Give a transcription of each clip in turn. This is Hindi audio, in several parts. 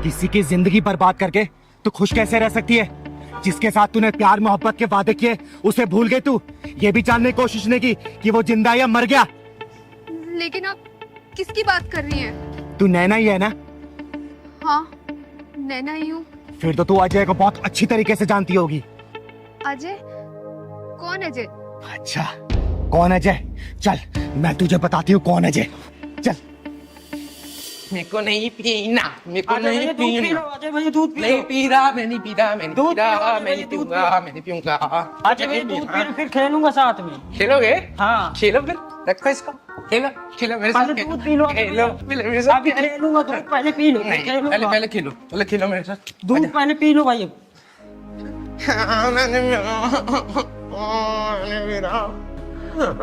किसी की जिंदगी बर्बाद करके तू खुश कैसे रह सकती है? जिसके साथ तूने प्यार मोहब्बत के वादे किए उसे भूल गई तू। ये भी जानने की कोशिश नहीं की कि वो जिंदा या मर गया। लेकिन आप किसकी बात कर रही हैं? तू नैना ही है ना? हाँ, नैना ही हूँ। फिर तो तू अजय को बहुत अच्छी तरीके से जानती होगी। अजय? कौन अजय? अच्छा, कौन अजय? चल मैं तुझे बताती हूँ कौन अजय। चल। मेरे को नहीं पीना, मेरे को अजय नहीं भैया दूध पी पीना। लो, अजय भैया दूध पी नहीं लो। पी रहा, मैं नहीं पी रहा, मैं नहीं दूध पी रहा, पियो, मैं नहीं अजय, दूध पीऊंगा, मैं नहीं पीऊंगा। अजय भैया दूध पी लो, फिर खेलूंगा साथ में। खेलोगे? हाँ। खेलो फिर, रखो इसको। खेलो, खेलो मेरे साथ। पहले दूध पी लो। खेलो, मेरे साथ। अभी खेलूंगा तो पहले पी लो, नहीं, खेलूंगा। पहले खेलो, पहले खेलो मेरे साथ। दूध पहले पी लो भाई। हाँ, मैंने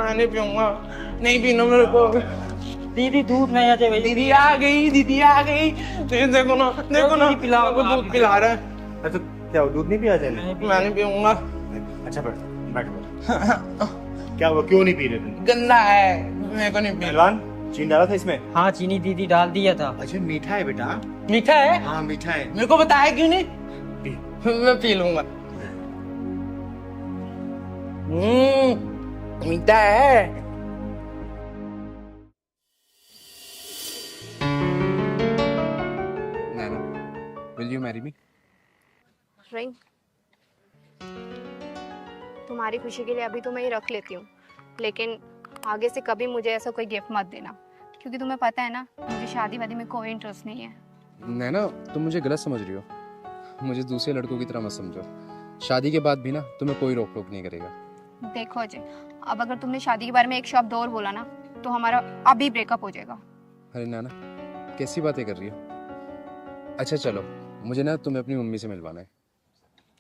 नहीं पीऊंगा, नहीं पीना मेरे को। दीदी दूध नहीं अजय भैया। दीदी आ गई, दीदी आ गई। देखो ना, देखो ना, दीदी पिलाओ, वो दूध पिला रहा है। अच्छा क्या वो दूध नहीं पिया जाए? मैं नहीं पीऊंगा। अच्छा बैठ। क्या हुआ, क्यों नहीं पी रहे तुम? गंदा है, मेरे को नहीं पीना। पहलवान, चीनी डाला था इसमें? हाँ चीनी दीदी डाल दिया था। अच्छा मीठा है बेटा। मीठा है? हाँ मीठा है। मेरे को बताया क्यों नहीं? मैं पी लूंगा। मीठा है। नैना, will you marry me? Ring, तुम्हारी खुशी के लिए अभी तो मैं ये रख लेती हूँ, लेकिन आगे से कभी मुझे ऐसा कोई गिफ्ट मत देना, क्योंकि तुम्हें पता है ना मुझे शादी वादी में कोई इंटरेस्ट नहीं है। नैना, तुम मुझे गलत समझ रही हो। मुझे दूसरे लड़कों की तरह मत समझो। शादी के बाद भी ना तुम्हें कोई रोक टोक नहीं करेगा। देखो अजय, अब अगर तुमने शादी के बारे में एक शब्द और बोला ना तो हमारा अभी ब्रेकअप हो जाएगा। अरे नैना, कैसी बातें कर रही हो? अच्छा चलो, मुझे ना तुम्हें अपनी मम्मी से मिलवाना है।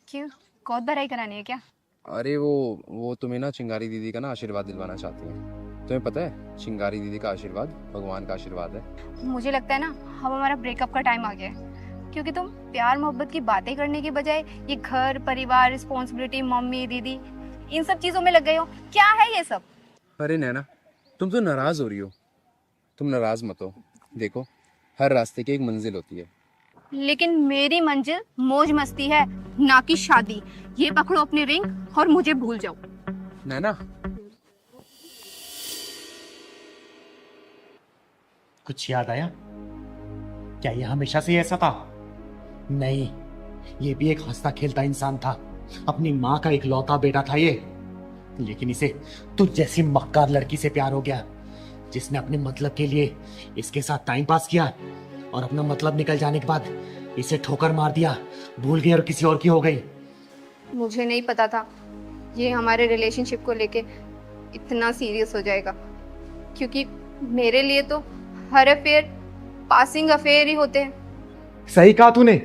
क्यों, कौत भराई करानी है क्या? अरे वो तुम्हें ना चिंगारी दीदी का ना आशीर्वाद दिलवाना चाहती हैं। तुम्हें पता है, चिंगारी दीदी का आशीर्वाद भगवान का आशीर्वाद है। मुझे लगता है ना अब हमारा ब्रेकअप का टाइम आ गया है, क्योंकि तुम प्यार मोहब्बत की बातें करने की बजाय ये घर परिवार रिस्पॉन्सिबिलिटी मम्मी दीदी इन सब चीजों में लग गए हो। क्या है ये सब? अरे नैना, तुम तो नाराज हो रही हो। तुम नाराज मत हो। देखो, हर रास्ते की एक मंजिल होती है। लेकिन मेरी मंजिल मौज मस्ती है, ना कि शादी। ये पकड़ो अपनी रिंग और मुझे भूल जाओ। नैना, कुछ याद आया? क्या ये हमेशा से ऐसा था? नहीं, ये भी एक हंसता खेलता इंसान था। अपनी माँ का इकलौता बेटा था ये। लेकिन इसे तुझ जैसी मक्कार लड़की से प्यार हो गया, जिसने अपने मतलब के लिए इसके साथ टाइम पास किया और अपना मतलब निकल जाने के बाद इसे ठोकर मार दिया, भूल गई और किसी और की हो गई। मुझे नहीं पता था ये हमारे रिलेशनशिप को लेके इतना सीरियस हो जाएगा, क्योंकि मेरे लिए तो हर अफेयर पासिंग अफेयर ही होते हैं। सही कहा तूने,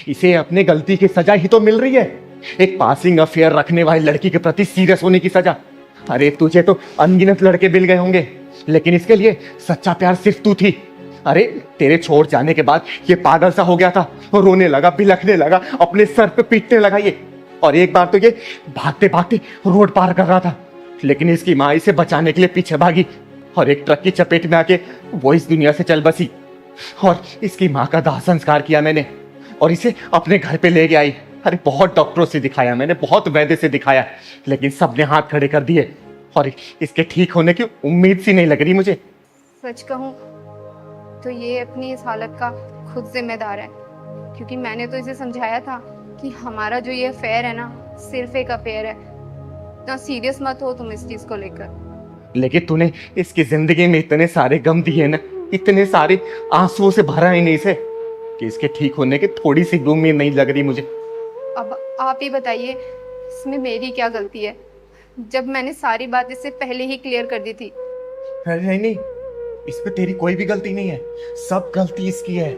इसे अपने गलती की सजा ही तो मिल रही है। एक पासिंग अफेयर रखने वाली लड़की के प्रति सीरियस होने की सजा। अरे तुझे तो अनगिनत लड़के मिल गए होंगे, लेकिन इसके लिए सच्चा प्यार सिर्फ तू थी। अरे तेरे छोड़ जाने के बाद ये पागल सा हो गया था, रोने लगा, बिलखने लगा, अपने सर पे पीटने लगा ये। और एक बार तो ये भागते भागते रोड पार कर रहा था, लेकिन इसकी माँ इसे बचाने के लिए पीछे भागी और एक ट्रक की चपेट में आके वो इस दुनिया से चल बसी। और इसकी माँ का दाह संस्कार किया मैंने और इसे अपने घर पे ले गया आई। अरे बहुत डॉक्टरों से दिखाया मैंने, बहुत वैद्य से दिखाया, लेकिन सबने हाथ खड़े कर दिए और इसके ठीक होने की उम्मीद सी नहीं लग रही मुझे। सच कहूँ तो ये अपनी इस हालत का खुद जिम्मेदार है, क्योंकि मैंने तो इसे समझाया था कि हमारा जो ये अफेयर है ना सिर्फ एक अफेयर है, इतना सीरियस मत हो तुम इस चीज को लेकर। लेकिन तूने इसकी जिंदगी में इतने सारे गम दिए ना, इतने सारे आंसुओं से भरा ही नहीं इसे, कि इसके ठीक होने की थोड़ी सी भी उम्मीद नहीं लग रही मुझे। अब आप ही बताइए इसमें मेरी क्या गलती है, जब मैंने सारी बात इससे पहले ही क्लियर कर दी थी। नहीं नहीं, इस पे तेरी कोई भी गलती नहीं है, सब गलती इसकी है।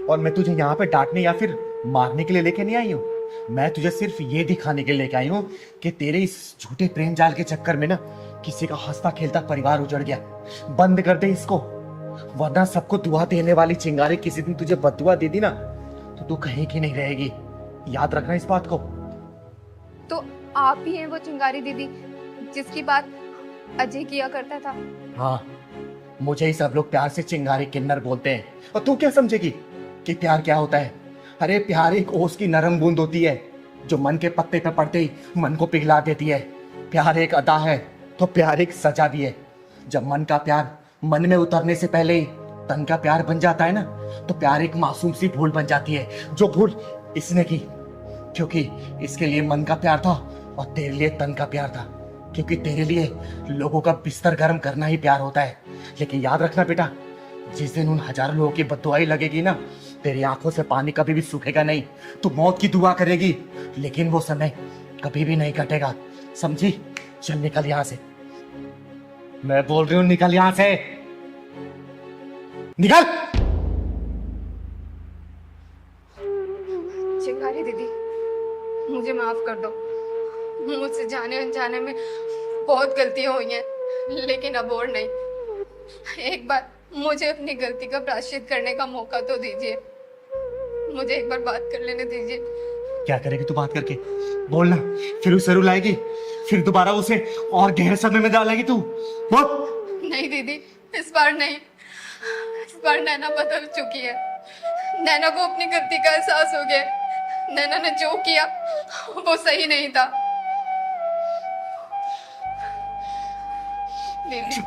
और मैं तुझे यहाँ पे डांटने या फिर मारने के लिए लेके नहीं आई हूँ। मैं तुझे सिर्फ ये दिखाने के लिए लेके आई हूँ कि तेरे इस झूठे प्रेम जाल के चक्कर में ना किसी का हंसता खेलता परिवार उजड़ गया। बंद कर दे इसको, वरना सबको दुआ देने वाली चिंगारी किसी दिन तुझे बददुआ दे दी ना तो तू कहीं की नहीं रहेगी। याद रखना इस बात को। तो आप ही हैं वो चिंगारी दीदी जिसकी बात अजय किया करता था? हाँ, मुझे ही सब लोग प्यार से चिंगारी किन्नर बोलते हैं, और तू क्या समझेगी? कि प्यार क्या होता है। अरे प्यार एक ओस की नरम बूंद होती है जो मन के पत्ते पे पड़ते ही मन को पिघला देती है। प्यार एक अदा है तो प्यार एक सजा भी है। जब मन का प्यार मन में उतरने से पहले ही तन का प्यार बन जाता है ना, तो प्यार एक मासूम सी भूल बन जाती है, जो भूल इसने की क्योंकि इसके लिए मन का प्यार था और तेरे लिए तन का प्यार था, क्योंकि तेरे लिए लोगों का बिस्तर गर्म करना ही प्यार होता है। लेकिन याद रखना बेटा, जिस दिन उन हजारों लोगों की बददुआई लगेगी ना, तेरी आंखों से पानी कभी भी सूखेगा नहीं। तू मौत की दुआ करेगी लेकिन वो समय कभी भी नहीं कटेगा, समझी? चल निकल यहां से, मैं बोल रही हूं निकल यहां से, निकल। चिंगारी दीदी, मुझे माफ कर दो। मुझसे जाने अनजाने में बहुत गलतियां हुई हैं, लेकिन अब और नहीं। एक बार मुझे अपनी गलती का प्रायश्चित करने का मौका तो दीजिए। मुझे एक बार बात कर लेने दीजिए। क्या करेगी तू बात करके? बोलना, फिर उसे रुलाएगी, फिर दोबारा उसे और गहरे सदमे में डालेगी तू? बोल। नहीं दीदी, इस बार नहीं। इस बार नैना बदल चुकी है। नैना को अपनी गलती का एहसास हो गया। नैना ने जो किया वो सही नहीं था। दीदी,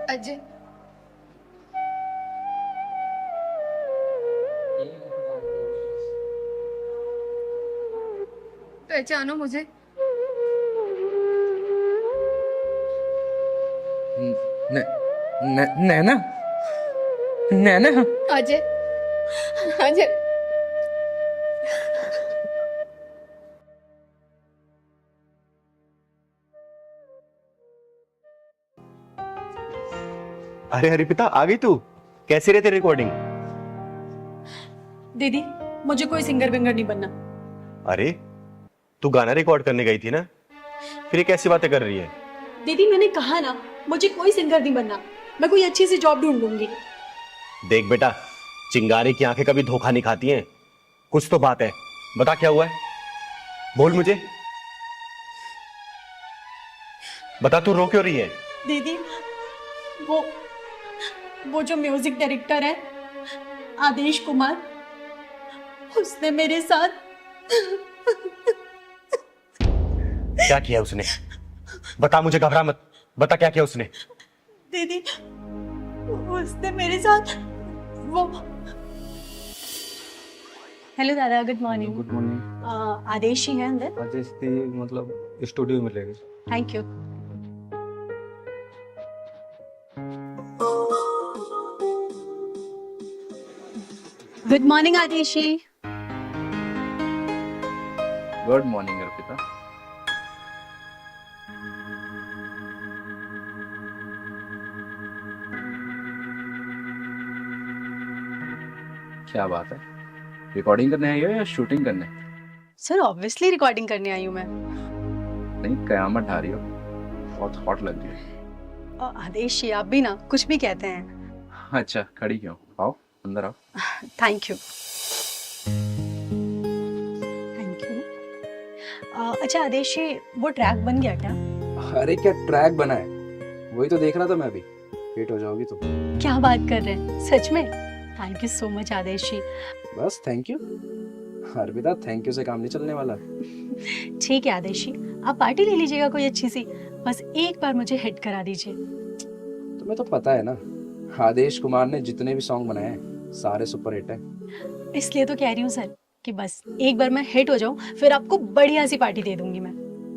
अजय, पहचानो मुझे? नैना, नैना। अजय, अजय, अरे हरिपिता, आ गई तू? कैसी रहती रिकॉर्डिंग? दीदी, मुझे कोई सिंगर विंगर नहीं बनना। अरे तू गाना रिकॉर्ड करने गई थी ना, फिर ये कैसी बातें कर रही है? दीदी, मैंने कहा ना, मुझे कोई सिंगर नहीं बनना। मैं कोई अच्छी सी जॉब ढूंढ लूंगी। देख बेटा, चिंगारी की आंखें कभी धोखा नहीं खाती हैं। कुछ तो बात है, बता क्या हुआ है? बोल मुझे, बता, तू रो क्यों रही है? दीदी, वो जो म्यूजिक डायरेक्टर है आदेश कुमार, उसने मेरे साथ क्या किया उसने? बता मुझे, घबरा मत, बता क्या किया उसने? दीदी, उसने मेरे साथ वो। हेलो दादा, good morning. Good morning. Aadesh ही है अंदर? आदेश थी, मतलब स्टूडियो में लेंगे। Thank you. गुड मॉर्निंग आदेशी। Good morning Arpita. क्या बात है, रिकॉर्डिंग करने आई हो या शूटिंग करने? सर ऑब्वियसली रिकॉर्डिंग करने आई हूँ मैं। नहीं, कयामत ढा रही हो, बहुत हॉट लग रही है। आदेश जी, आप भी ना कुछ भी कहते हैं। अच्छा, खड़ी क्यों? आओ अंदर आओ। Thank you. Thank you. अच्छा आदेश जी, वो ट्रैक बन गया क्या? अरे क्या ट्रैक बना है, वही तो देख रहा था मैं अभी। हिट हो जाओगी तो। क्या बात कर रहे हैं, सच में? थैंक यू सो मच आदेश जी। बस thank you Arpita, thank you से काम नहीं चलने वाला। ठीक है आदेश जी, आप पार्टी ले लीजिएगा कोई अच्छी सी, बस एक बार मुझे हिट करा दीजिए। तुम्हें तो पता है ना, आदेश कुमार ने जितने भी सॉन्ग बनाए हैं सारे सुपर हिट हैं। इसलिए तो कह रही हूँ सर कि बस एक बार मैं हिट हो जाऊं, फिर आपको बढ़िया सी पार्टी दे दूंगी मैं।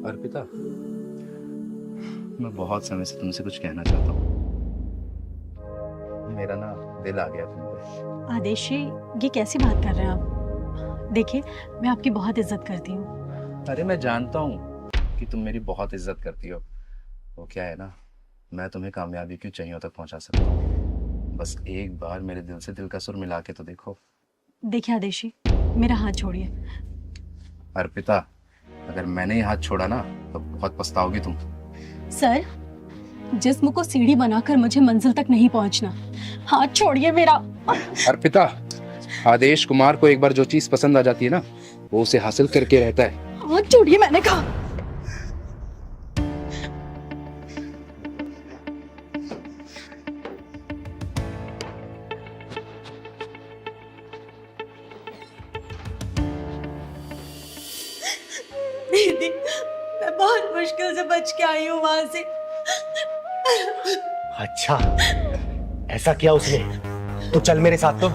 अर्पिता, मैं बहुत समय से तुमसे कुछ कहना चाहता हूँ। मेरा ना दिल आ गया तुम पे। आदेश जी, ये कैसी बात कर रहे हैं आप? देखिए, मैं आपकी बहुत इज्जत करती हूँ। अरे मैं जानता हूँ कि तुम मेरी बहुत इज्जत करती हो। वो क्या है ना, मैं तुम्हें कामयाबी की ऊंचाइयों तक पहुंचा सकता हूँ। बस एक बार मेरे दिल से दिल का सुर मिला के तो देखो। देखिए आदेश जी, मेरा हाथ छोड़िए। अर्पिता, अगर मैंने ये हाथ छोड़ा ना तो बहुत पछताओगी तुम। सर, जिस्म को सीढ़ी बनाकर मुझे मंजिल तक नहीं पहुंचना। हाथ छोड़िए मेरा। अर्पिता, आदेश कुमार को एक बार जो चीज पसंद आ जाती है ना, वो उसे हासिल करके रहता है। हाथ छोड़िए, मैंने कहा। दीदी मैं बहुत मुश्किल से बच के आई हूँ वहां से। अच्छा, ऐसा किया उसने? तो चल मेरे साथ। तो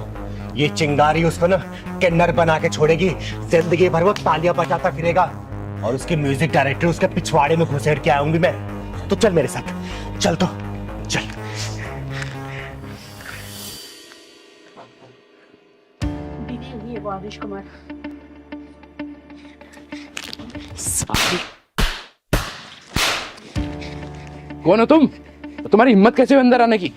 ये चिंगारी उसको ना किन्नर बना के छोड़ेगी, जिंदगी भर वो तालियां बजाता फिरेगा और उसके म्यूजिक डायरेक्टर उसके पिछवाड़े में घुसेड़ के आऊंगी मैं। तो चल मेरे साथ, चल तो चल। दीदी ये वो आदेश कुमार। कौन हो तुम? तुम्हारी हिम्मत कैसे हुई अंदर आने की?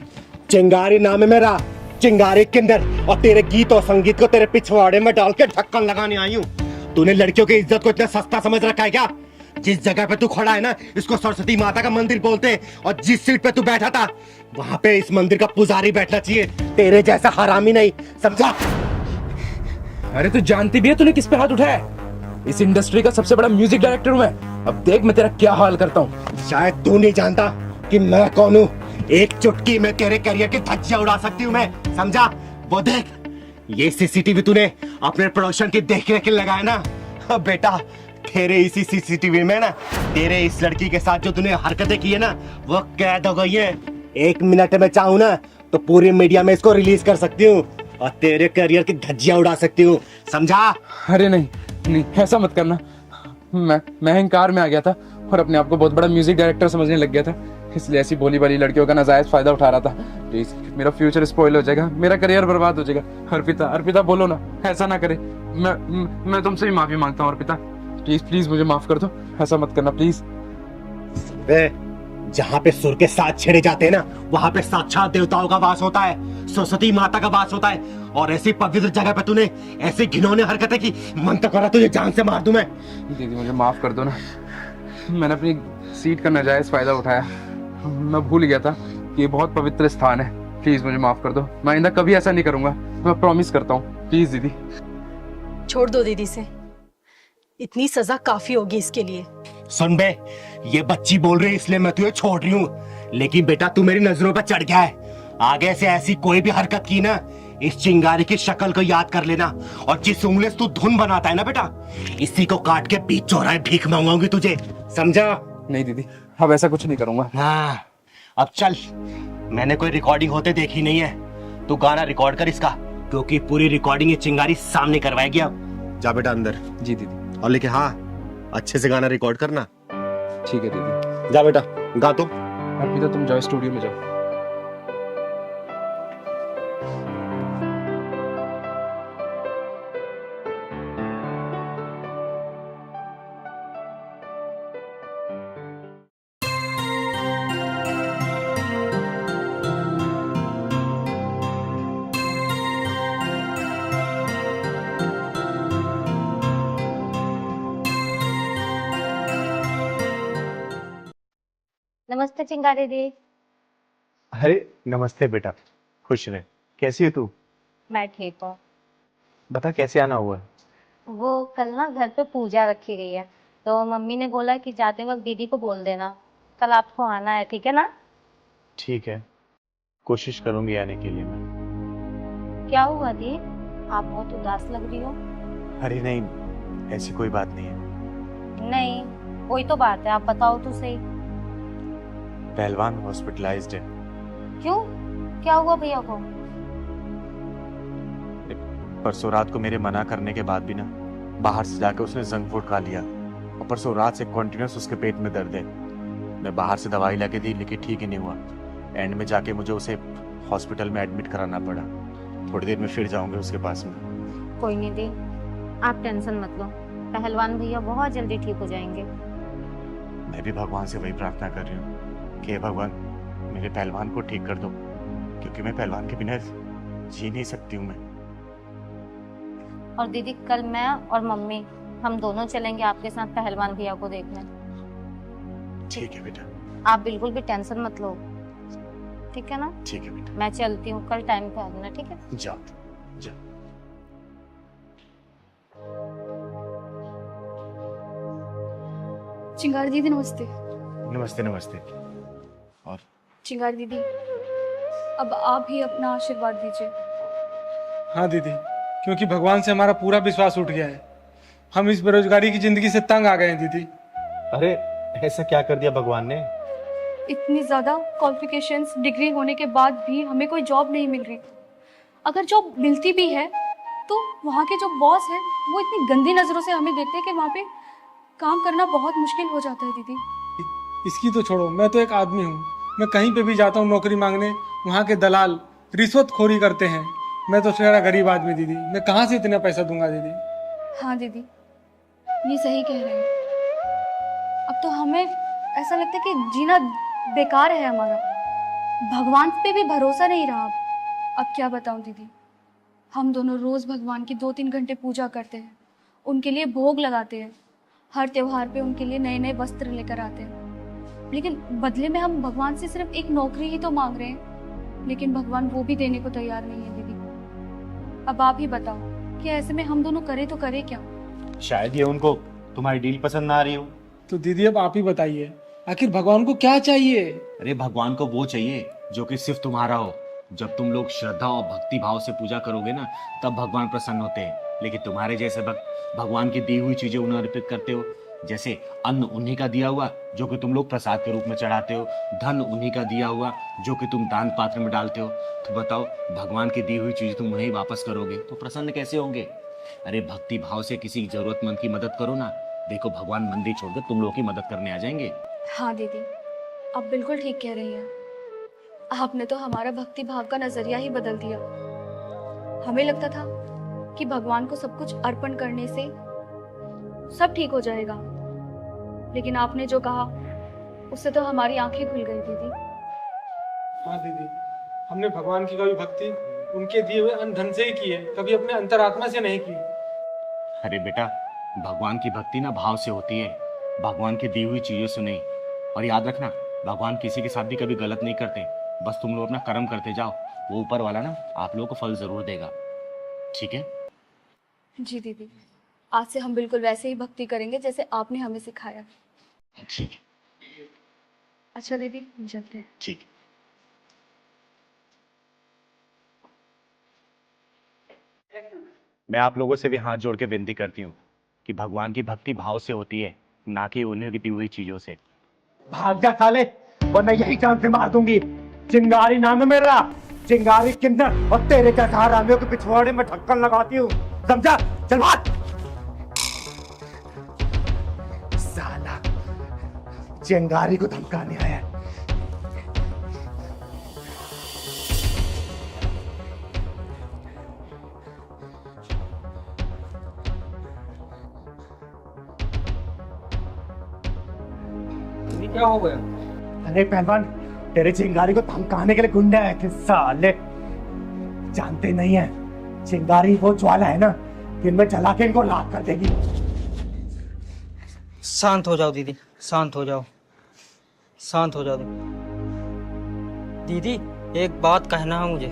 चिंगारी नाम है मेरा, चिंगारी किन्नर, और तेरे गीत और संगीत को तेरे पिछवाड़े में डाल के ढक्कन लगाने आई हूँ। तूने लड़कियों की इज्जत को इतना सस्ता समझ रखा है क्या? जिस जगह पे तू खड़ा है ना, इसको सरस्वती माता का मंदिर बोलते हैं, और जिस सीट पे तू बैठा था वहां पे इस मंदिर का पुजारी बैठना चाहिए, तेरे जैसा हरामी नहीं, समझा? अरे तू जानती भी है तूने किस पे हाथ उठाया है? इस इंडस्ट्री का सबसे बड़ा म्यूजिक डायरेक्टर हूं मैं। अब देख मैं तेरा क्या हाल करता हूँ। शायद तू नहीं जानता कि मैं कौन हूँ। एक चुटकी में तेरे करियर की धज्जियां उड़ा सकती हूँ मैं, समझा? वो देख, ये सीसीटीवी तूने अपने प्रोडक्शन की देख रेख के लगाया ना। अब बेटा, तेरे इसी सीसीटीवी में ना तेरे इस लड़की के साथ जो तूने हरकतें की है ना, वो कैद हो गई है। 1 मिनट में चाहूँ ना तो पूरी मीडिया में इसको रिलीज कर सकती हूँ और तेरे करियर की धज्जियां उड़ा सकती हूँ, समझा? अरे नहीं नहीं, ऐसा मत करना। मैं अहंकार में आ गया था और अपने आप को बहुत बड़ा म्यूजिक डायरेक्टर समझने लग गया था, इसलिए ऐसी भोली भाली लड़कियों का नाजायज फायदा उठा रहा था। प्लीज, मेरा फ्यूचर स्पॉइल हो जाएगा, मेरा करियर बर्बाद हो जाएगा। अर्पिता बोलो ना, ऐसा ना करे। मैं तुमसे भी माफी मांगता हूँ अर्पिता, प्लीज मुझे माफ कर दो, ऐसा मत करना प्लीज। जहाँ पे सुर के साथ छेड़े जाते हैं ना, वहाँ पे साक्षात देवताओं का वास होता है, सरस्वती माता का वास होता है, और ऐसी पवित्र जगह पे तूने ऐसी घिनौनी हरकतें की, मन तो करा तुझे जान से मार दूं मैं। दीदी मुझे माफ कर दो ना, मैंने अपनी सीट का नाजायज फायदा उठाया, मैं भूल गया था कि ये बहुत पवित्र स्थान है। प्लीज मुझे माफ कर दो, मैं आइंदा कभी ऐसा नहीं करूंगा, मैं प्रॉमिस करता हूँ। प्लीज दीदी। छोड़ दो दीदी से, इतनी सजा काफी होगी इसके लिए। सुन बे, ये बच्ची बोल रही है इसलिए मैं तुझे छोड़ रही हूँ, लेकिन बेटा तू मेरी नजरों पर चढ़ गया है। आगे से ऐसी कोई भी हरकत की ना, इस चिंगारी की शक्ल को याद कर लेना, और जिस उंगली से तू धुन बनाता है ना बेटा, इसी को काट के बीच चौराहे भीख मांगूंगी तुझे, समझा? नहीं दीदी, अब ऐसा कुछ नहीं करूंगा। हाँ, अब चल, मैंने कोई रिकॉर्डिंग होते देखी नहीं है, तू गाना रिकॉर्ड कर इसका, क्योंकि पूरी रिकॉर्डिंग ये चिंगारी सामने करवाएगी। अब जा बेटा अंदर। जी दीदी। और लेकिन हाँ, अच्छे से गाना रिकॉर्ड करना। ठीक है दीदी। जा बेटा, गा तो। अर्पिता तुम जाओ स्टूडियो में जाओ। नमस्ते चिंगारी दी। अरे नमस्ते बेटा, खुश रहे। कैसी है तू? मैं ठीक हूँ। बता कैसे आना हुआ है? वो कल ना घर पे पूजा रखी गई है, तो मम्मी ने बोला कि जाते वक्त दीदी को बोल देना कल आपको आना है, ठीक है ना? ठीक है, कोशिश करूंगी आने के लिए मैं। क्या हुआ दी, आप बहुत उदास लग रही हो। अरे नहीं, ऐसी कोई बात नहीं है। नहीं, कोई तो बात है, आप बताओ तो सही। पहलवान हॉस्पिटलाइज्ड है। क्यों, क्या हुआ भैया को? परसों रात को मेरे मना करने के बाद भी ना बाहर से जाके उसने जंक फूड खा लिया, और परसों रात से कॉन्टिन्यूस उसके पेट में दर्द है। मैं बाहर से दवाई लाके दी, लेकिन ठीक ही नहीं हुआ। एंड में जाके मुझे उसे हॉस्पिटल में एडमिट कराना पड़ा। थोड़ी देर में फिर जाऊंगे उसके पास में। कोई नहीं दी, आप टेंशन मत लो, पहलवान भैया बहुत जल्दी ठीक हो जाएंगे। मैं भी भगवान से वही प्रार्थना कर रही हूँ कि हे भगवान मेरे पहलवान को ठीक कर दो, क्योंकि मैं पहलवान के बिना जी नहीं सकती हूँ मैं। और दीदी कल मैं और मम्मी हम दोनों चलेंगे आपके साथ पहलवान भैया को देखने। ठीक है बेटा। आप बिल्कुल भी टेंशन मत लो, ठीक है ना? ठीक है बेटा। मैं चलती हूँ, कल टाइम पे आ जाना, ठीक है? जाओ जाओ। चिंगारी दीदी नमस्ते। नमस्ते नमस्ते। और चिंगारी दीदी, अब आप ही अपना आशीर्वाद दीजिए। हाँ दीदी, क्योंकि भगवान से हमारा पूरा विश्वास उठ गया है। हम इस बेरोजगारी की जिंदगी से तंग आ गए हैं दीदी। अरे ऐसा क्या कर दिया भगवान ने? इतनी ज़्यादा क्वालिफिकेशंस डिग्री होने के बाद भी हमें कोई जॉब नहीं मिल रही। अगर जॉब मिलती भी है तो वहाँ के जो बॉस हैं वो इतनी गंदी नज़रों से हमें देखते हैं कि वहाँ पे काम करना बहुत मुश्किल हो जाता है दीदी। इसकी तो छोड़ो, मैं तो एक आदमी हूँ। मैं कहीं पे भी जाता हूँ नौकरी मांगने, वहाँ के दलाल रिश्वतखोरी करते हैं। मैं तो शेरा गरीब आदमी दीदी, मैं कहाँ से इतना पैसा दूंगा दीदी। हाँ दीदी, ये सही कह रहे हैं। अब तो हमें ऐसा लगता है कि जीना बेकार है हमारा। भगवान पे भी भरोसा नहीं रहा अब क्या बताऊं दीदी। हम दोनों रोज़ भगवान की 2-3 घंटे पूजा करते हैं, उनके लिए भोग लगाते हैं, हर त्योहार पे उनके लिए नए नए वस्त्र लेकर आते हैं। लेकिन बदले में हम भगवान से सिर्फ एक नौकरी ही तो मांग रहे हैं, लेकिन भगवान वो भी देने को तैयार नहीं है दीदी। अब आप ही बताओ कि ऐसे में हम दोनों करें तो करें क्या? शायद ये उनको तुम्हारी डील पसंद ना आ रही हो। तो दीदी अब आप ही बताइए, आखिर भगवान को क्या चाहिए? अरे भगवान को वो चाहिए जो कि सिर्फ तुम्हारा हो। जब तुम लोग श्रद्धा और भक्ति भाव से पूजा करोगे ना, तब भगवान प्रसन्न होते हैं। लेकिन तुम्हारे जैसे भक्त भगवान की दी हुई चीजें उन्हें अर्पित करते हो, जैसे अन्न उन्हीं का दिया हुआ जो कि तुम लोग प्रसाद के रूप में चढ़ाते हो, धन उन्हीं का दिया हुआ जो कि तुम दान पात्र में डालते हो। तो बताओ, भगवान की दी हुई चीज तुम उन्हें वापस करोगे तो प्रसन्न कैसे होंगे? अरे भक्ति भाव से किसी जरूरतमंद की मदद करो ना। देखो, भगवान मंदिर छोड़कर तुम लोग की मदद करने आ जाएंगे। हाँ दीदी, आप बिल्कुल ठीक कह रही हैं। आपने तो हमारा भक्ति भाव का नजरिया ही बदल दिया। हमें लगता था कि भगवान को सब कुछ अर्पण करने से सब ठीक हो जाएगा, लेकिन आपने जो कहा उससे तो हमारी आंखें खुल गई दीदी। हाँ दीदी, हमने भगवान की कभी भक्ति उनके दिए हुए अन्न धन से ही की है, कभी अपने अंतरात्मा से नहीं की। अरे बेटा, भगवान की भक्ति ना भाव से होती है, भगवान की दी हुई चीजों से नहीं। और याद रखना, भगवान किसी के साथ भी कभी गलत नहीं करते। बस तुम लोग अपना कर्म करते जाओ, वो ऊपर वाला ना आप लोगों को फल जरूर देगा। ठीक है? जी दीदी, आज से हम बिल्कुल वैसे ही भक्ति करेंगे जैसे आपने हमें सिखाया। ठीक है। अच्छा दीदी, हम चलते हैं। ठीक। मैं आप लोगों से भी हाथ जोड़ के विनती करती हूँ कि भगवान की भक्ति भाव से होती है, ना कि उन्हें की दी हुई चीजों से। भाग जा साले, वरना यही जान से मार दूंगी। चिंगारी नाम है मेरा, चिंगारी किन्नर, और तेरे जैसा हरामियों के पिछवाड़े में ढक्कन लगाती हूँ, समझा? चल भाग। साला चिंगारी को धमकाने आया। दीदी क्या हो गया? अरे पहलवान, तेरे चिंगारी को धमकाने के लिए गुंडे आए थे साले। जानते नहीं है, चिंगारी वो ज्वाला है ना कि इनमें जला के इनको लाख कर देगी। शांत हो जाओ दीदी, शांत हो जाओ, शांत हो जाओ दीदी। एक बात कहना है मुझे।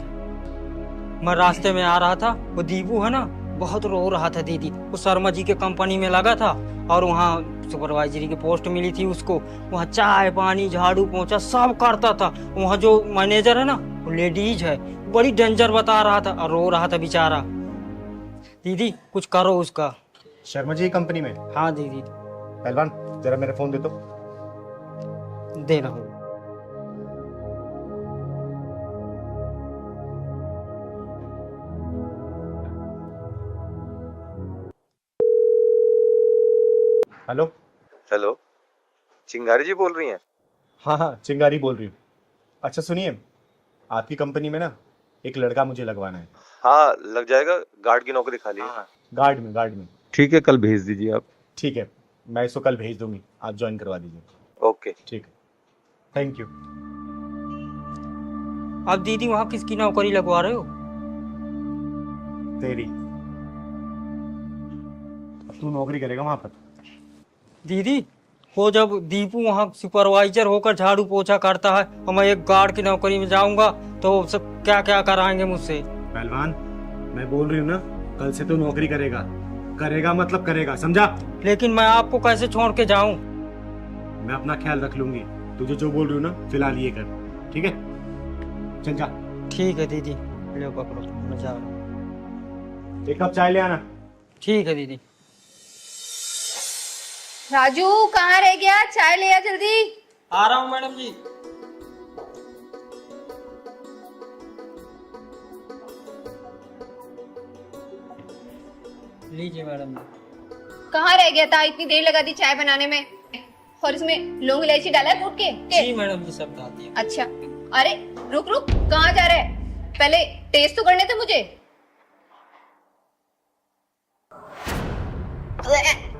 मैं रास्ते में आ रहा था, वो दीपू है ना, बहुत रो रहा था दीदी। वो शर्मा जी के कंपनी में लगा था और वहाँ सुपरवाइजरी की पोस्ट मिली थी उसको। वहाँ चाय पानी झाड़ू पोंछा सब करता था। वहाँ जो मैनेजर है ना, वो लेडीज है, बड़ी डेंजर बता रहा था और रो रहा था बेचारा। दीदी कुछ करो उसका। शर्मा जी कंपनी में? हाँ दीदी। पहलवान, जरा मेरा फोन दे दो। दे रहा हूँ। हेलो। हेलो, चिंगारी जी बोल रही हैं? हाँ हाँ, चिंगारी बोल रही हूँ। अच्छा सुनिए, आपकी कंपनी में ना एक लड़का मुझे लगवाना है। हाँ लग जाएगा, गार्ड की नौकरी खाली है। गार्ड में। ठीक है, कल भेज दीजिए आप। ठीक है, मैं इसको कल भेज दूंगी, आप ज्वाइन करवा दीजिए। ओके ठीक है, थैंक यू। अब दीदी वहाँ किसकी नौकरी लगवा रहे हो? तेरी। अब तू नौकरी करेगा वहां पर। दीदी वो जब दीपू वहाँ सुपरवाइजर होकर झाड़ू पोछा करता है और मैं एक गार्ड की नौकरी में जाऊंगा तो सब क्या क्या कराएंगे मुझसे। पहलवान, मैं बोल रही हूँ ना, कल से तू नौकरी करेगा मतलब करेगा, समझा? लेकिन मैं आपको कैसे छोड़ के जाऊं? मैं अपना ख्याल रख लूंगी। तुझे जो बोल रही हूँ ना, फिलहाल ये कर, ठीक है? चल जा। ठीक है दीदी, ले पकड़ो, मैं जा रहा हूं। एक कप चाय ले आना। ठीक है दीदी। राजू कहाँ रह गया? चाय ले आ जल्दी। आ रहा हूँ मैडम जी। लीजिए मैडम जी। कहाँ रह गया था? इतनी देर लगा दी चाय बनाने में, और इसमें लौंग इलायची डाला है कूट के? जी मैडम जी, सब डाल दिया। अच्छा, अरे रुक रुक, कहाँ जा रहा है? पहले टेस्ट तो करने थे मुझे।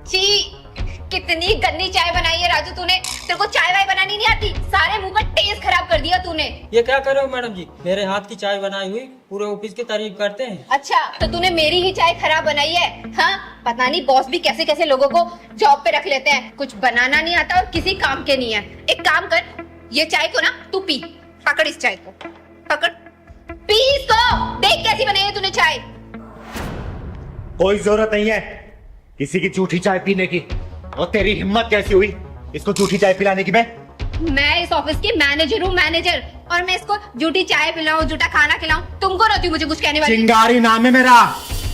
छी, कितनी गंदी चाय बनाई है राजू तूने। तेरे को चाय वाय बनानी नहीं आती, सारे मुंह का टेस्ट खराब कर दिया तूने। ये क्या कर रहे हो मैडम जी? मेरे हाथ की चाय बनाई हुई पूरे ऑफिस की तारीफ करते हैं। अच्छा, तो तूने मेरी ही चाय खराब बनाई है? हाँ, पता नहीं बॉस भी कैसे कैसे लोगों को जॉब पे रख लेते हैं, कुछ बनाना नहीं आता और किसी काम के नहीं है। एक काम कर, ये चाय को ना तू पी, पकड़ इस चाय को, पकड़, पी इसको, देख कैसी बनाई है तूने चाय। कोई जरूरत नहीं है किसी की झूठी चाय पीने की। और तेरी हिम्मत कैसी हुई इसको झूठी चाय पिलाने की? मैं इस ऑफिस की मैनेजर हूँ, मैनेजर, और मैं इसको झूठी चाय पिलाऊं, झूठा खाना खिलाऊं, तुमको रहती मुझे कुछ कहने वाली? चिंगारी नाम है मेरा,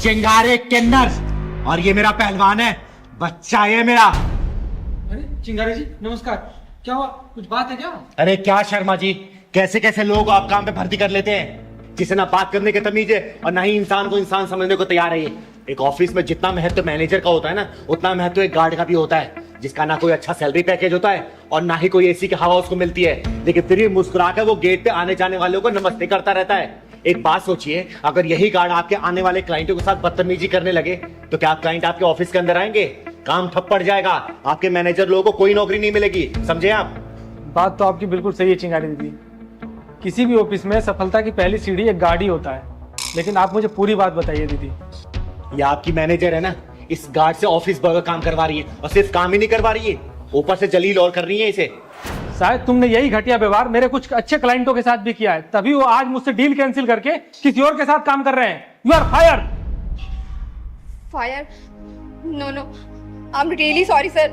चिंगारे किन्नर, और ये मेरा पहलवान है, बच्चा है मेरा। अरे चिंगारी जी नमस्कार, क्या हुआ, कुछ बात है क्या? अरे क्या शर्मा जी, कैसे कैसे लोग आप काम पे भर्ती कर लेते हैं, जिसे ना बात करने की तमीज है और ना ही इंसान को इंसान समझने को तैयार है। एक ऑफिस में जितना महत्व मैनेजर का होता है ना, उतना महत्व एक गार्ड का भी होता है, जिसका ना कोई अच्छा सैलरी पैकेज होता है और ना ही कोई एसी की हवा उसको मिलती है, लेकिन फिर भी मुस्कुराकर वो गेट पे आने जाने वालों को नमस्ते करता रहता है। एक बात सोचिए, अगर यही गार्ड आपके आने वाले क्लाइंटों के साथ बदतमीजी करने लगे तो क्या क्लाइंट आपके ऑफिस के अंदर आएंगे? काम ठप पड़ जाएगा, आपके मैनेजर लोगों को कोई नौकरी नहीं मिलेगी, समझे आप? बात तो आपकी बिल्कुल सही है चिंगारी दीदी। किसी भी ऑफिस में सफलता की पहली सीढ़ी एक गार्ड ही होता है, लेकिन आप मुझे पूरी बात बताइए दीदी। ये आपकी मैनेजर है ना, इस गार्ड से ऑफिस बर्गर काम करवा रही है, और सिर्फ काम ही नहीं करवा रही है, ऊपर से जलील और कर रही है इसे। शायद तुमने यही घटिया व्यवहार मेरे कुछ अच्छे क्लाइंटों के साथ भी किया है, तभी वो आज मुझसे डील कैंसिल करके किसी और के साथ काम कर रहे हैं। You are fire. Fire? No no, I am really sorry sir,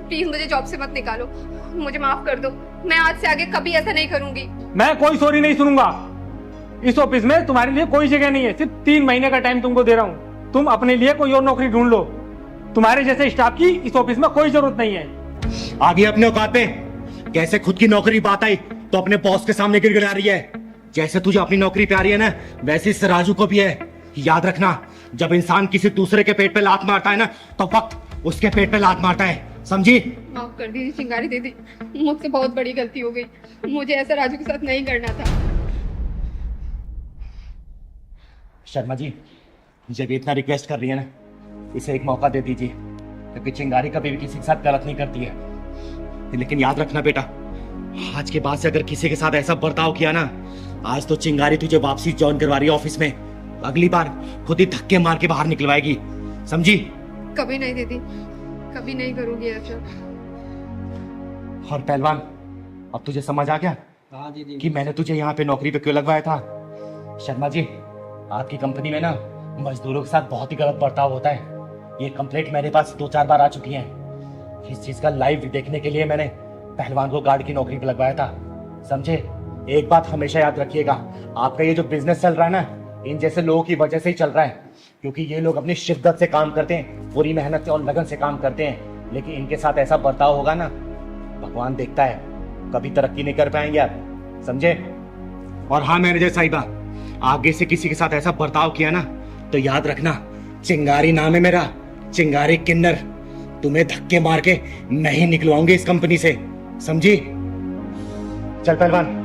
please मुझे जॉब से मत निकालो, मुझे माफ कर दो, मैं आज से आगे कभी ऐसा नहीं करूंगी। मैं कोई सॉरी नहीं सुनूंगा। इस ऑफिस में तुम्हारे लिए कोई जगह नहीं है, सिर्फ 3 महीने का टाइम तुमको दे रहा हूँ, तुम अपने लिए कोई और नौकरी ढूंढ लो। तुम्हारे जैसे स्टाफ की इस ऑफिस में कोई जरूरत नहीं है। आगे अपने औकात पे, कैसे खुद की नौकरी बात आई तो अपने बॉस के सामने गिड़गिड़ा रही है। जैसे तुझे अपनी नौकरी प्यारी है ना, वैसे इस राजू को भी है। याद रखना, जब इंसान किसी दूसरे के पेट पे लात मारता है ना, तो वक्त उसके पेट पे लात मारता है, समझी? माफ कर दीजिए चिंगारी दीदी, मुझसे बहुत बड़ी गलती हो गई, मुझे ऐसा राजू के साथ नहीं करना था। शर्मा जी, जब इतना रिक्वेस्ट कर रही है ना, इसे एक मौका दे दीजिए, क्योंकि चिंगारी कभी भी किसी के साथ गलत नहीं करती है। लेकिन याद रखना बेटा, आज के बाद से अगर किसी के साथ ऐसा बर्ताव किया ना, आज तो चिंगारी तुझे वापसी ज्वाइन करवा रही है ऑफिस में, अगली बार खुद ही धक्के मार के बाहर निकलवाएगी, समझी? कभी नहीं दीदी, कभी नहीं करूंगी ऐसा। और पहलवान, अब तुझे समझ आ गया हाँ दीदी कि मैंने तुझे यहाँ पे नौकरी पे क्यों लगवाया था? शर्मा जी, आपकी कंपनी में ना मजदूरों के साथ बहुत ही गलत बर्ताव होता है। ये कंप्लेंट मेरे पास 2-4 बार आ चुकी है। इस चीज का लाइव देखने के लिए मैंने पहलवान को गार्ड की नौकरी पे लगवाया था, समझे? एक बात हमेशा याद रखिएगा, आपका ये जो बिजनेस चल रहा है ना, इन जैसे लोगों की वजह से ही चल रहा है, क्योंकि ये लोग अपनी शिद्दत से काम करते हैं, पूरी मेहनत से और लगन से काम करते हैं, लेकिन इनके साथ ऐसा बर्ताव होगा ना, भगवान देखता है, कभी तरक्की नहीं कर पाएंगे आप, समझे? और हाँ मैनेजर साहिबा, आगे से किसी के साथ ऐसा बर्ताव किया ना, तो याद रखना, चिंगारी नाम है मेरा, चिंगारी किन्नर, तुम्हें धक्के मार के नहीं निकलवाऊंगी इस कंपनी से, समझी? चल पहलवान।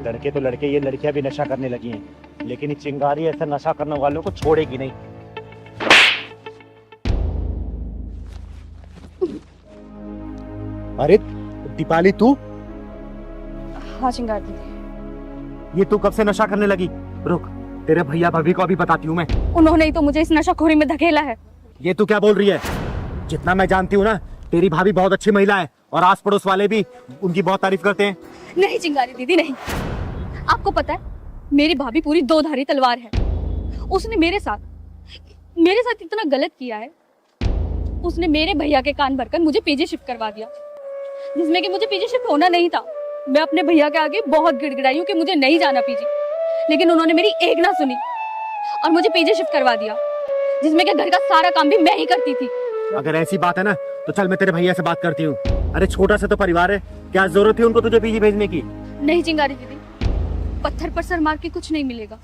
लड़के तो लड़के, ये लड़कियां भी नशा करने लगी हैं, लेकिन ये चिंगारी ऐसा नशा करने वालों को छोड़ेगी नहीं। अरे दीपाली, तू? हाँ चिंगारी दीदी। ये तू कब से नशा करने लगी? रुक, तेरे भैया भाभी को अभी बताती हूँ मैं। उन्होंने ही तो मुझे इस नशाखोरी में धकेला है। ये तू क्या बोल रही है? जितना मैं जानती हूँ ना, तेरी भाभी बहुत अच्छी महिला है और आस पड़ोस वाले भी उनकी बहुत तारीफ करते हैं। नहीं चिंगारी दीदी नहीं, आपको पता है मेरी भाभी पूरी 2-धारी तलवार है। उसने मेरे साथ इतना गलत किया है, उसने मेरे भैया के कान भरकर मुझे पीजी शिफ्ट करवा दिया, जिसमें कि मुझे पीजी शिफ्ट होना नहीं था। मैं अपने भैया के आगे बहुत गिड़गिड़ाई हूँ कि मुझे नहीं जाना पीजी, लेकिन उन्होंने मेरी एक ना सुनी और मुझे पीजी शिफ्ट करवा दिया। जिसमें कि घर का सारा काम भी मैं ही करती थी। अगर ऐसी बात है ना तो चल मैं तेरे भैया से बात करती हूँ। अरे छोटा सा तो परिवार है, क्या जरूरत थी उनको तुझे पीजी भेजने की? नहीं चिंगारी दीदी, पत्थर पर सर मार के कुछ नहीं मिलेगा।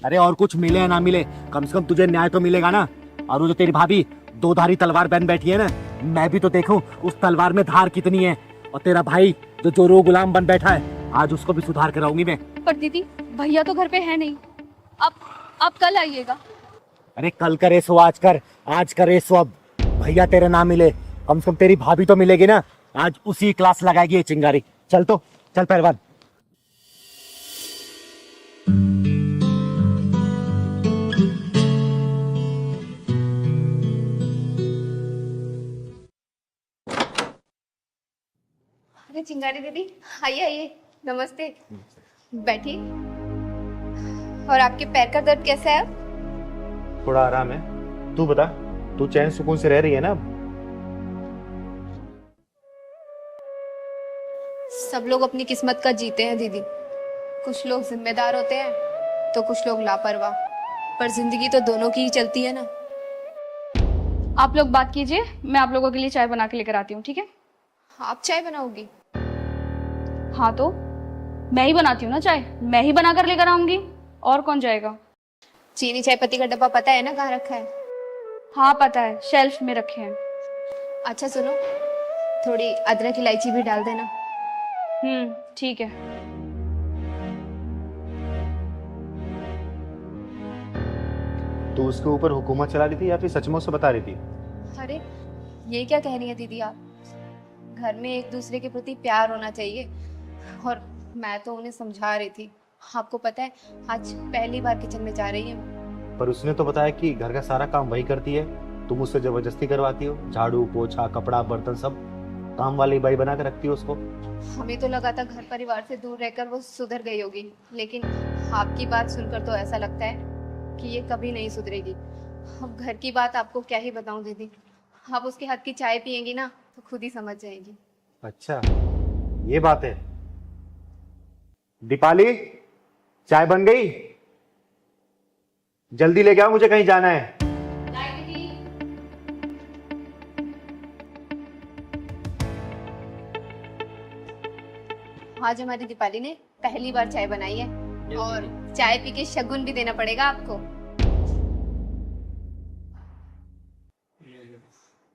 अरे और कुछ मिले या ना मिले, कम से कम तुझे न्याय तो मिलेगा ना। और वो जो तेरी भाभी दो धारी तलवार बन बैठी है ना, मैं भी तो देखूं उस तलवार में धार कितनी है। और तेरा भाई जो चोरों गुलाम बन बैठा है, आज उसको भी सुधार कराऊंगी मैं। पर दीदी भैया तो घर पे है नहीं, आप कल आइएगा। अरे कल करे सो आज कर, आज करे सो अब। भैया तेरे ना मिले, कम से कम तेरी भाभी तो मिलेगी ना। आज उसी क्लास लगाएगी ये चिंगारी। चल तो चल पहलवान। अरे चिंगारी दीदी, आइए आइए, नमस्ते, बैठिए। और आपके पैर का दर्द कैसा है अब? थोड़ा आराम है। तू बता, तू चैन सुकून से रह रही है ना? सब लोग अपनी किस्मत का जीते हैं दीदी। कुछ लोग जिम्मेदार होते हैं तो कुछ लोग लापरवाह, पर जिंदगी तो दोनों की ही चलती है ना। आप लोग बात कीजिए, मैं आप लोगों के लिए चाय बना के लेकर आती हूँ, ठीक है? आप चाय बनाओगी? हाँ तो मैं ही बनाती हूँ ना चाय, मैं ही बना कर लेकर आऊंगी, और कौन जाएगा? चीनी चाय पत्ती का डब्बा पता है ना कहाँ रखा है? हाँ पता है, शेल्फ में रखे हैं। अच्छा सुनो, थोड़ी अदरक इलायची भी डाल देना। ठीक है। तू उसके ऊपर हुकूमत चला रही थी या फिर सचमुच से बता रही थी? अरे ये क्या कह रही है दीदी आप? घर में एक दूसरे के प्रति प्यार होना चाहिए, और मैं तो उन्हें समझा रही थी। आपको पता है आज पहली बार किचन में जा रही है। पर उसने तो बताया कि घर का सारा काम वही करती है, तुम उससे जबरदस्ती करवाती हो। झाड़ू पोछा कपड़ा बर्तन सब काम वाली बाई बना कर रखती हो उसको। हमें तो लगा था घर परिवार से दूर रहकर वो सुधर गई होगी, लेकिन आपकी बात सुनकर तो ऐसा लगता है कि ये कभी नहीं सुधरेगी। अब घर की बात आपको क्या ही बताऊं दीदी, आप उसके हाथ की चाय पिएंगी ना तो खुद ही समझ जाएगी। अच्छा ये बात है। दीपाली, चाय बन गई? जल्दी लेके आओ, मुझे कहीं जाना है। आज हमारी दीपाली ने पहली बार चाय बनाई है, और चाय पी के शगुन भी देना पड़ेगा आपको।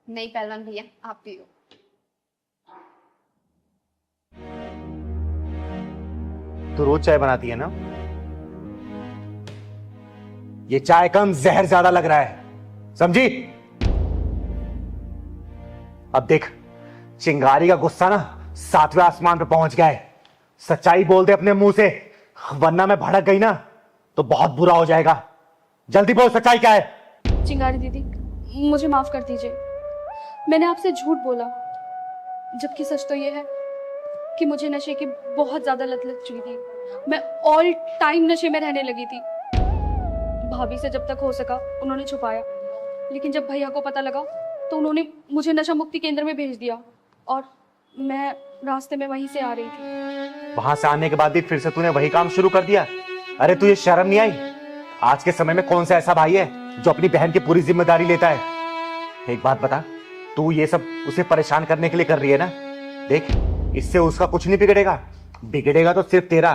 नहीं पहलवान भैया, आप पियो। तो रोज चाय बनाती है ना? ये चाय कम जहर ज्यादा लग रहा है, समझी? अब देख, चिंगारी का गुस्सा ना 7वें आसमान पे पहुंच गया है। सच्चाई बोल दे अपने मुंह से, वरना मैं भड़क गई ना तो बहुत बुरा हो जाएगा। जल्दी बोल, सच्चाई क्या है? चिंगारी दीदी मुझे माफ कर दीजिए, मैंने आपसे झूठ बोला, जबकि सच तो ये है कि मुझे नशे की बहुत ज्यादा लत लग चुकी थी। मैं ऑल टाइम नशे में रहने लगी थी। भाभी से जब तक हो सका उन्होंने छुपाया, लेकिन जब भैया को पता लगा तो उन्होंने मुझे नशा मुक्ति केंद्र में भेज दिया, और मैं रास्ते में वहीं से आ रही थी। वहां से आने के बाद भी फिर से तूने वही काम शुरू कर दिया? अरे तुझे शर्म नहीं आई? आज के समय में कौन सा ऐसा भाई है जो अपनी बहन की पूरी जिम्मेदारी लेता है? एक बात बता, तू ये सब उसे परेशान करने के लिए कर रही है ना? देख, इससे उसका कुछ नहीं बिगड़ेगा, बिगड़ेगा तो सिर्फ तेरा,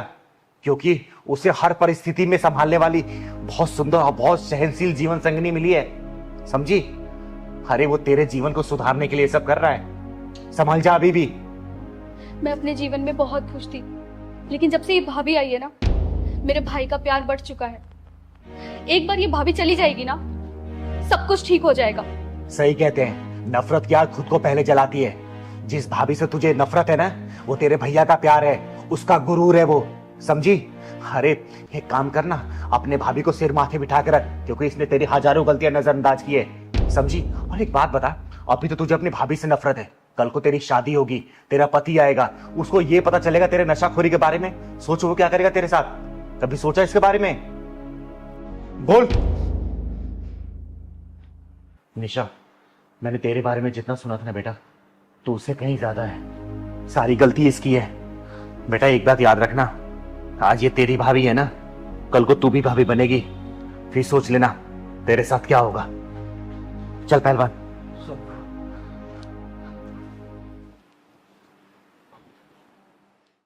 क्योंकि उसे हर परिस्थिति में संभालने वाली बहुत सुंदर और बहुत सहनशील जीवन संगिनी मिली है, समझी? अरे वो तेरे जीवन को सुधारने के लिए सब कर रहा है, संभल जा अभी भी। मैं अपने जीवन में बहुत खुश थी, लेकिन जब से ये भाभी आई है ना, मेरे भाई का प्यार बढ़ चुका है। एक बार ये भाभी चली जाएगी ना, सब कुछ ठीक हो जाएगा। सही कहते हैं, नफरत की आग खुद को पहले जलाती है। जिस भाभी से तुझे नफरत है ना, वो तेरे भैया का प्यार है, उसका गुरूर है वो, समझी? अरे एक काम करना, अपने भाभी को सिर माथे बिठा कर रख, क्योंकि इसने तेरी हजारों गलतियां नजरअंदाज की है, समझी? और एक बात बता, अभी तो तुझे अपनी भाभी से नफरत है, कल को तेरी शादी होगी, तेरा पति आएगा, उसको ये पता चलेगा तेरे नशाखोरी के बारे में, सोचो वो क्या करेगा तेरे साथ? कभी सोचा इसके बारे में? बोल। निशा, मैंने तेरे बारे में जितना सुना था ना बेटा, तो उससे कहीं ज्यादा है। सारी गलती इसकी है बेटा। एक बात याद रखना, आज ये तेरी भाभी है ना, कल को तू भी भाभी बनेगी, फिर सोच लेना तेरे साथ क्या होगा। चल पहलवान।